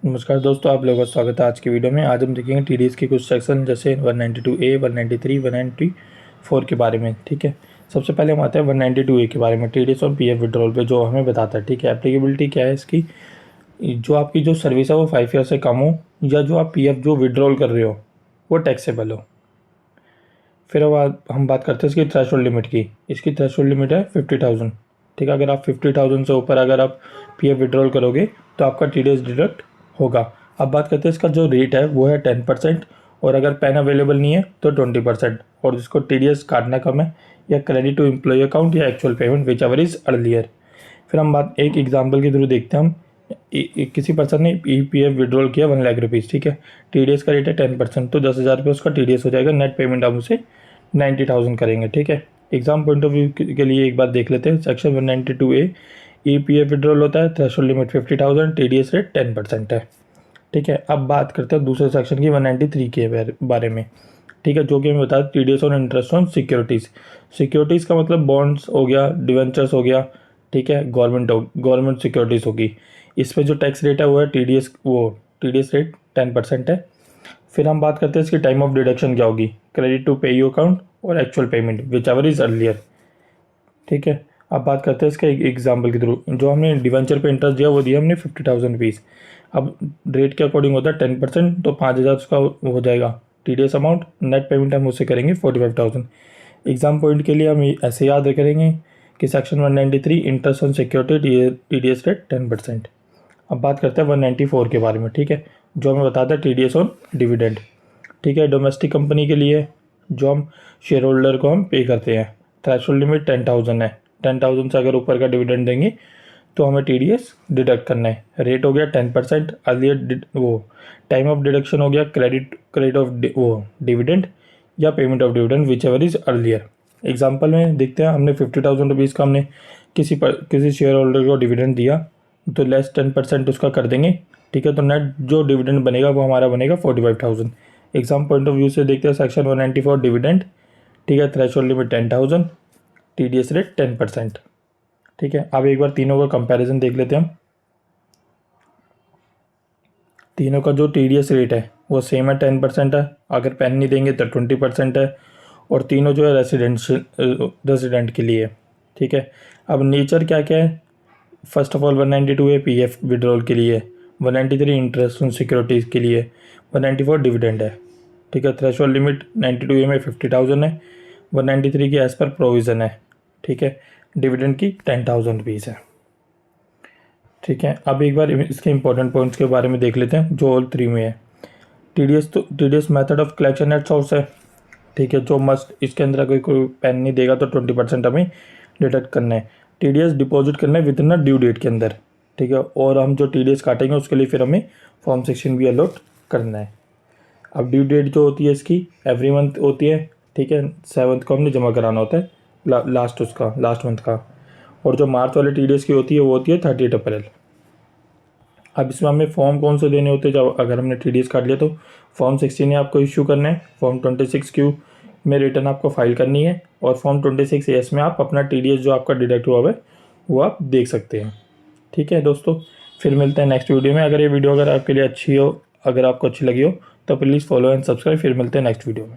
नमस्कार दोस्तों, आप लोगों का स्वागत है आज की वीडियो में। आज हम देखेंगे टीडीएस के कुछ सेक्शन जैसे 192A, 193, 194 के बारे में। ठीक है, सबसे पहले हम आते हैं 192A के बारे में, टीडीएस और पीएफ विड्रॉल पे, जो हमें बताता है। ठीक है, एप्लीकेबिलिटी क्या है इसकी, जो आपकी जो सर्विस है वो 5 ईयर से कम हो, या जो आप पीएफ जो विड्रॉल कर रहे हो वो टैक्सेबल हो। फिर अब हम बात करते हैं इसकी थ्रेशोल्ड लिमिट की। इसकी थ्रेशोल्ड लिमिट है 50,000। ठीक है, अगर आप 50,000 से ऊपर अगर आप पीएफ विड्रॉल करोगे तो आपका टीडीएस डिडक्ट होगा। अब बात करते हैं इसका जो रेट है वो है 10%, और अगर पेन अवेलेबल नहीं है तो 20%, और जिसको टीडीएस काटना कम है या क्रेडिट टू एम्प्लॉय अकाउंट या actual payment which ever is earlier. फिर हम बात एक एग्जाम्पल के थ्रू देखते हैं। हम किसी पर्सन ने पीएफ विड्रॉल किया 1 लाख रुपीज़। ठीक है, टीडीएस का रेट है 10%, तो 10,000 रुपये उसका टीडीएस हो जाएगा। नेट पेमेंट हम उसे 90,000 करेंगे। ठीक है, एग्जाम पॉइंट ऑफ व्यू के लिए एक बात देख लेते हैं। सेक्शन 192A ईपीएफ विड्रॉल होता है, थ्रेशोल्ड लिमिट 50,000, टीडीएस रेट 10% है। ठीक है, अब बात करते हैं दूसरे सेक्शन की 193 के बारे में। ठीक है, जो कि हमें बता TDS on interest on securities. Securities का मतलब बॉन्ड्स हो गया, डिवेंचर्स हो गया। ठीक है, गवर्नमेंट सिक्योरिटीज़ होगी। इस पर जो टैक्स रेट है वो है टीडीएस रेट 10% है। फिर हम बात करते हैं इसकी टाइम ऑफ डिडक्शन क्या होगी, क्रेडिट टू पे यू अकाउंट और actual payment which ever is earlier. ठीक है, अब बात करते हैं इसके एक एग्जाम्पल के थ्रू। जो हमने डिवेंचर पे इंटरेस्ट दिया वो दिया हमने 50,000 रुपीज़। अब रेट के अकॉर्डिंग होता है 10%, तो 5,000 उसका हो जाएगा टीडीएस अमाउंट। नेट पेमेंट हम उससे करेंगे 45,000। एग्जाम पॉइंट के लिए हम ऐसे याद करेंगे कि section 193 interest on security TDS rate 10%। अब बात करते हैं 194 के बारे में। ठीक है, जो हमें बताता है टीडीएस ऑन डिविडेंड। ठीक है, डोमेस्टिक कंपनी के लिए जो हम शेयर होल्डर को हम पे करते हैं, थ्रेशोल्ड लिमिट 10,000 है। 10,000 से अगर ऊपर का डिविडेंड देंगे तो हमें टीडीएस डिडक्ट करना है। रेट हो गया 10%। अर्लियर वो टाइम ऑफ डिडक्शन हो गया क्रेडिट ऑफ डिविडेंड या payment of dividend which ever is earlier. Example में देखते हैं, हमने 50,000 रुपीज़ का हमने किसी शेयर होल्डर को डिविडेंड दिया, तो लेस 10% उसका कर देंगे। ठीक है, तो नेट जो डिविडेंड बनेगा वो हमारा बनेगा 45,000। एग्जाम पॉइंट ऑफ व्यू से देखते हैं सेक्शन 194 डिविडेंड। ठीक है, थ्रेशोल्ड लिमिट 10,000, टीडीएस रेट 10%। ठीक है, अब एक बार तीनों का कंपैरिजन देख लेते हैं हम। तीनों का जो टीडीएस रेट है वो सेम है, 10% है। अगर पेन नहीं देंगे तो 20% है, और तीनों जो है रेसिडेंट के लिए। ठीक है, अब नेचर क्या क्या है। First of all 192A PF withdrawal के लिए, 193 इंटरेस्ट ऑन सिक्योरिटीज़ के लिए, 194 डिविडेंड है। ठीक है, थ्रेशोल्ड लिमिट 92A में 50,000 है, 193 की एज पर प्रोविज़न है। ठीक है, डिविडेंड की 10,000 रुपीज़ है। ठीक है, अब एक बार इसके इंपॉर्टेंट पॉइंट्स के बारे में देख लेते हैं जो ऑल 3 में है। TDS method of collection at source है। ठीक है, जो मस्ट इसके अंदर अगर कोई पेन नहीं देगा तो 20% हमें डिडक्ट करना है। टीडीएस डिपॉजिट करना है विद इन ड्यू डेट के अंदर। ठीक है, और हम जो टीडीएस काटेंगे उसके लिए फिर हमें फॉर्म 16 भी अलॉट करना है। अब ड्यू डेट जो होती है इसकी एवरी मंथ होती है। ठीक है, 7th को हमने जमा कराना होता है, लास्ट मंथ का। और जो मार्च वाले टीडीएस की होती है वो होती है 30 अप्रैल। अब इसमें हमें फॉर्म कौन से देने होते हैं, जब अगर हमने टीडीएस काट लिया तो फॉर्म 16 आपको इश्यू करना है, फॉर्म 26Q में रिटर्न आपको फाइल करनी है, और फॉर्म 26S में आप अपना टीडीएस जो आपका डिडक्ट हुआ है वो आप देख सकते हैं। ठीक है दोस्तों, फिर मिलते हैं नेक्स्ट वीडियो में। अगर ये वीडियो अगर आपके लिए अच्छी हो, अगर आपको अच्छी लगी हो तो प्लीज़ फॉलो एंड सब्सक्राइब। फिर मिलते हैं नेक्स्ट वीडियो में।